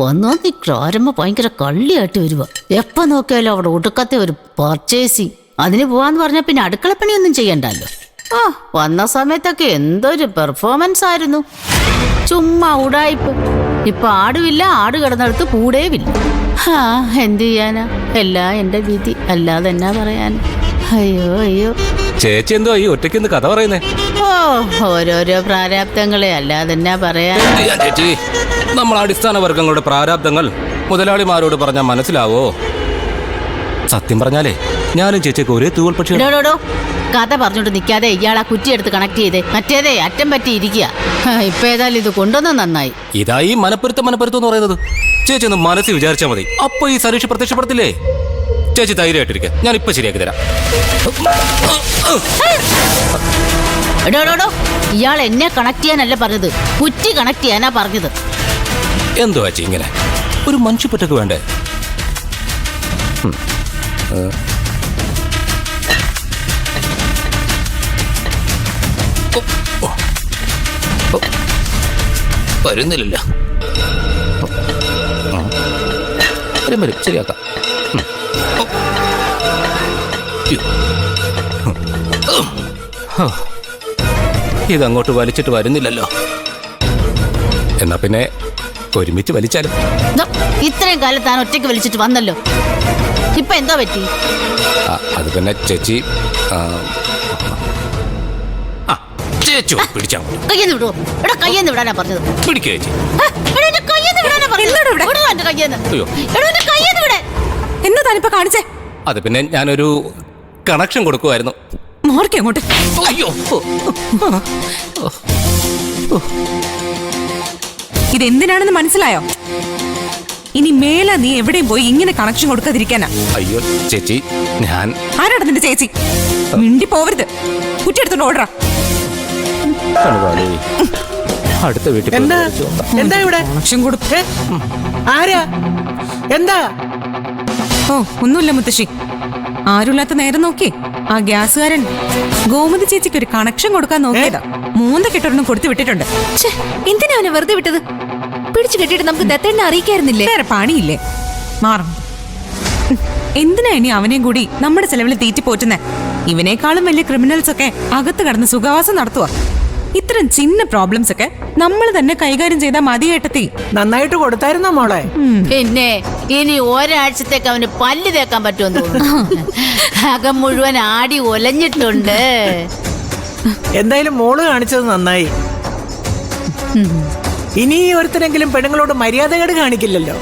വന്നോ നീ ആരംഭം ഭയങ്കര കള്ളിയായിട്ട് വരുക. എപ്പോ നോക്കിയാലും അവിടെ ഒടുക്കത്തെ ഒരു പർച്ചേസിങ്. അതിന് പോവാന്ന് പറഞ്ഞാൽ പിന്നെ അടുക്കളപ്പണിയൊന്നും ചെയ്യണ്ടല്ലോ. ആ വന്ന സമയത്തൊക്കെ എന്തൊരു പെർഫോമൻസ് ആയിരുന്നു. ചുമ്മാ ഉടായിപ്പ്. ഇപ്പൊ ആടുമില്ല, ആട് കിടന്നെടുത്ത് കൂടേവില്ല. ആ എന്ത് ചെയ്യാനാ, എല്ലാം എന്റെ വിധി, അല്ലാതെ എന്നാ പറയാൻ. അയ്യോ അയ്യോ. ചേച്ചി എന്തോ ഈ ഒറ്റയ്ക്ക് കഥ പറയുന്നേ? ഓ ഓരോരോ പ്രാരാബ്ദങ്ങളെ, അല്ലാതെ എന്നാ പറയാൻ. ചേച്ചി, നമ്മൾ അടിസ്ഥാന വർഗങ്ങളുടെ പ്രാരാബ്ദങ്ങൾ മുതലാളിമാരോട് പറഞ്ഞാൽ മനസ്സിലാവോ? സത്യം പറഞ്ഞാലേ ഞാനും ചേച്ചിക്ക് ഒരേ തൂവൽ പക്ഷി. കഥ പറഞ്ഞോണ്ട് നിൽക്കാതെ ഇയാളാ കുറ്റിയെടുത്ത് കണക്ട് ചെയ്തേ. മറ്റേതേ അറ്റം പറ്റി ഇരിക്കുക. ഇപ്പൊ ഏതായാലും ഇത് കൊണ്ടുവന്ന് നന്നായി. ഇതായി മനപ്പൊരുത്തം എന്ന് പറയുന്നത്. ചേച്ചി ഒന്ന് മനസ്സിൽ വിചാരിച്ചാൽ മതി, അപ്പൊ ഈ സരീഷ് പ്രത്യക്ഷപ്പെടത്തില്ലേ? ചേച്ചി ധൈര്യമായിട്ടിരിക്കുക, ഞാൻ ഇപ്പൊ ശരിയാക്കി തരാം. എടോടോ, ഇയാൾ എന്നെ കണക്ട് ചെയ്യാനല്ല പറഞ്ഞത്, കുറ്റി കണക്ട് ചെയ്യാനാ പറഞ്ഞത്. എന്തോ ചേച്ചി ഇങ്ങനെ ഒരു മനുഷ്യപ്പറ്റൊക്കെ വേണ്ടേ? വരുന്നില്ല. വരും ശരിയാക്കാം. ഇതങ്ങോട്ട് വലിച്ചിട്ട് വരുന്നില്ലല്ലോ. എന്നാ പിന്നെ ഒരുമിച്ച് വലിച്ചാലും. ഇത്രയും കാലം താൻ ഒറ്റയ്ക്ക് വലിച്ചിട്ട് വന്നല്ലോ, ഇപ്പൊ എന്താ പറ്റി? അത് പിന്നെ ചേച്ചി ചേച്ചി പിടിച്ചാ കയ്യെന്ന് വിടുവോ? എടാ കയ്യെന്ന് വിടാനാ പറഞ്ഞത്. പിടിക്കുക ചേച്ചി. എന്താ താനിപ്പോ കാണിച്ചേ? അത് പിന്നെ ഞാനൊരു കണക്ഷൻ കൊടുക്കുമായിരുന്നു. അങ്ങോട്ട്. അയ്യോ, ഇതെന്തിനാണെന്ന് മനസ്സിലായോ? ഇനി മേല നീ എവിടെയും പോയി ഇങ്ങനെ കണക്ഷൻ കൊടുക്കാതിരിക്കാനാ. അയ്യോ ചേച്ചി, ഞാൻ ആരാണ് നിന്റെ ചേച്ചി? മിണ്ടി പോവരുത്, കുറ്റിയെടുത്തോണ്ട് ഓടറാ. അടുത്ത വീട്ടിൽ എന്താ ഇവിടെ കണക്ഷൻ കൊടുക്ക. ആരാ? എന്താ? ഓ ഒന്നുമില്ല മുത്തശ്ശി, ആരുമില്ലാത്ത നേരം നോക്കി ആ ഗ്യാസുകാരൻ ഗോമതി ചേച്ചിക്ക് ഒരു കണക്ഷൻ കൊടുക്കാൻ നോക്കിയതാ. 3 കെട്ടൊരെണ്ണം കൊടുത്തു വിട്ടിട്ടുണ്ട്. എന്തിനാ അവനെ വെറുതെ വിട്ടത്? പിടിച്ചു കെട്ടിട്ട് നമുക്ക് ദത്തേണ്ണ അറിയിക്കായിരുന്നില്ലേ? വേറെ പണിയില്ലേ? മാറും. എന്തിനാ ഇനി അവനെയും കൂടി നമ്മുടെ ചെലവിൽ തീറ്റി പോറ്റുന്നേ? ഇവനേക്കാളും വലിയ ക്രിമിനൽസ് ഒക്കെ അകത്ത് കടന്ന് സുഖവാസം നടത്തുക. ഇത്തരം ചിന്ന പ്രോബ്ലംസ് ഒക്കെ നമ്മൾ തന്നെ കൈകാര്യം ചെയ്താൽ മതിയേട്ടത്തി. നന്നായിട്ട് കൊടുത്തായിരുന്നോ മോളെ? പിന്നെ ഇനി ഒരാഴ്ചത്തേക്ക് അവന് പല്ല് തേക്കാൻ പറ്റുമെന്ന് തോന്നുന്നു. അകം മുഴുവൻ ആടി ഒലഞ്ഞിട്ടുണ്ട്. എന്തായാലും മോള് കാണിച്ചത് നന്നായി. ഇനി ഒരുത്തരെങ്കിലും പെണ്ണുങ്ങളോട് മര്യാദകേട് കാണിക്കില്ലല്ലോ.